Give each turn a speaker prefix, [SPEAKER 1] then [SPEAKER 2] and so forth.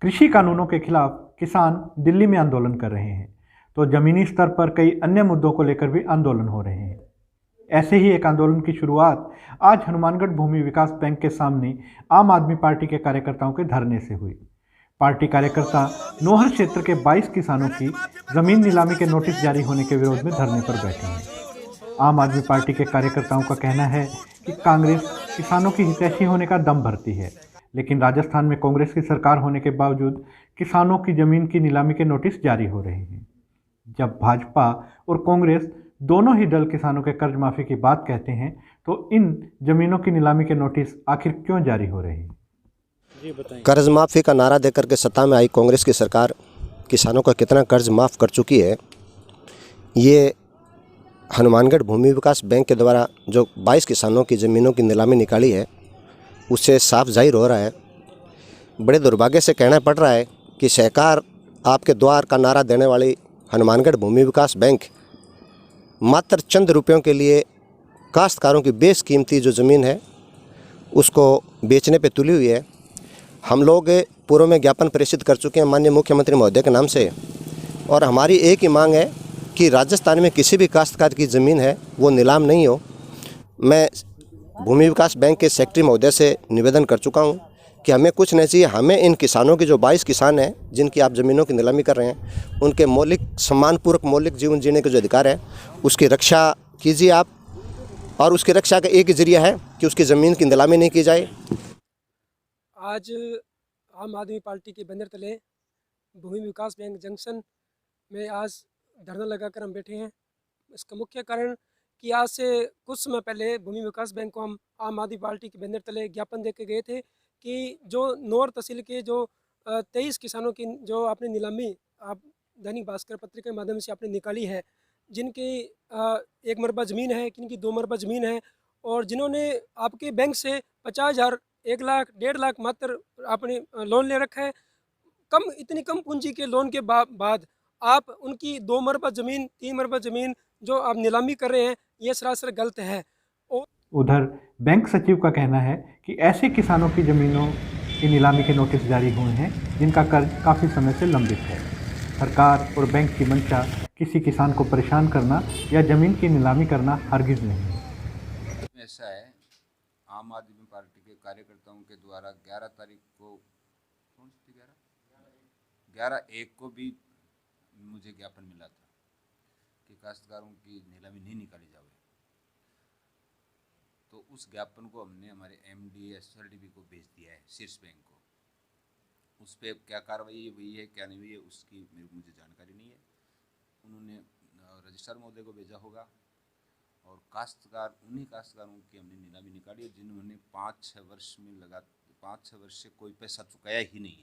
[SPEAKER 1] कृषि कानूनों के खिलाफ किसान दिल्ली में आंदोलन कर रहे हैं, तो जमीनी स्तर पर कई अन्य मुद्दों को लेकर भी आंदोलन हो रहे हैं। ऐसे ही एक आंदोलन की शुरुआत आज हनुमानगढ़ भूमि विकास बैंक के सामने आम आदमी पार्टी के कार्यकर्ताओं के धरने से हुई। पार्टी कार्यकर्ता नोहर क्षेत्र के 22 किसानों की जमीन नीलामी के नोटिस जारी होने के विरोध में धरने पर बैठे हैं। आम आदमी पार्टी के कार्यकर्ताओं का कहना है कि कांग्रेस किसानों की हितैषी होने का दम भरती है, लेकिन राजस्थान में कांग्रेस की सरकार होने के बावजूद किसानों की जमीन की नीलामी के नोटिस जारी हो रहे हैं। जब भाजपा और कांग्रेस दोनों ही दल किसानों के कर्ज माफी की बात कहते हैं, तो इन जमीनों की नीलामी के नोटिस आखिर क्यों जारी हो रहे हैं?
[SPEAKER 2] जी बताएं।
[SPEAKER 3] कर्ज माफ़ी का नारा देकर के सत्ता में आई कांग्रेस की सरकार किसानों का कितना कर्ज माफ़ कर चुकी है, ये हनुमानगढ़ भूमि विकास बैंक के द्वारा जो 22 किसानों की ज़मीनों की नीलामी निकाली है, उससे साफ जाहिर हो रहा है। बड़े दुर्भाग्य से कहना पड़ रहा है कि सहकार आपके द्वार का नारा देने वाली हनुमानगढ़ भूमि विकास बैंक मात्र चंद रुपयों के लिए काश्तकारों की बेशकीमती जो ज़मीन है उसको बेचने पे तुली हुई है। हम लोग पूर्व में ज्ञापन प्रेषित कर चुके हैं माननीय मुख्यमंत्री महोदय के नाम से, और हमारी एक ही मांग है कि राजस्थान में किसी भी काश्तकार की ज़मीन है वो नीलाम नहीं हो। मैं भूमि विकास बैंक के सेक्रेटरी महोदय से निवेदन कर चुका हूँ कि हमें कुछ नहीं चाहिए, हमें इन किसानों के जो 22 किसान हैं जिनकी आप ज़मीनों की नीलामी कर रहे हैं, उनके मौलिक सम्मानपूर्वक मौलिक जीवन जीने के जो अधिकार है उसकी रक्षा कीजिए आप, और उसकी रक्षा का एक ही जरिया है कि उसकी ज़मीन की नीलामी नहीं की जाए।
[SPEAKER 2] आज आम आदमी पार्टी के बैनर तले भूमि विकास बैंक जंक्शन में आज धरना लगाकर हम बैठे हैं। इसका मुख्य कारण कि आज से कुछ समय पहले भूमि विकास बैंक को हम आम आदमी पार्टी के बैनर तले ज्ञापन दे के गए थे कि जो नौर तहसील के जो 23 किसानों की जो आपने नीलामी आप दैनिक भास्कर पत्रिका के माध्यम से आपने निकाली है, जिनकी एक मरबा ज़मीन है, जिनकी 2 मरबा ज़मीन है, और जिन्होंने आपके बैंक से 50,000, 1 लाख, 1.5 लाख मात्र आपने लोन ले रखा है। इतनी कम पूंजी के लोन के बाद आप उनकी 2 मरबा ज़मीन, 3 मरबा ज़मीन जो आप नीलामी कर रहे हैं, ये सरासर गलत है।
[SPEAKER 1] उधर बैंक सचिव का कहना है कि ऐसे किसानों की जमीनों की नीलामी के नोटिस जारी हुए हैं जिनका कर्ज काफ़ी समय से लंबित है। सरकार और बैंक की मंशा किसी किसान को परेशान करना या जमीन की नीलामी करना हरगिज नहीं है।
[SPEAKER 4] ऐसा है, आम आदमी पार्टी के कार्यकर्ताओं के द्वारा 11 तारीख को, कौन सी 11/1 को भी मुझे ज्ञापन मिला था कि काश्तकारों की नीलामी नहीं निकाली जाए। तो उस ज्ञापन को हमने हमारे MD SLDB को भेज दिया है, शीर्ष बैंक को। उस पर क्या कार्रवाई हुई है क्या नहीं हुई है उसकी मुझे जानकारी नहीं है। उन्होंने रजिस्ट्रार महोदय को भेजा होगा, और उन्हीं काश्तकारों की हमने नीलामी निकाली है जिन्होंने 5-6 वर्ष से कोई पैसा चुकाया ही नहीं है।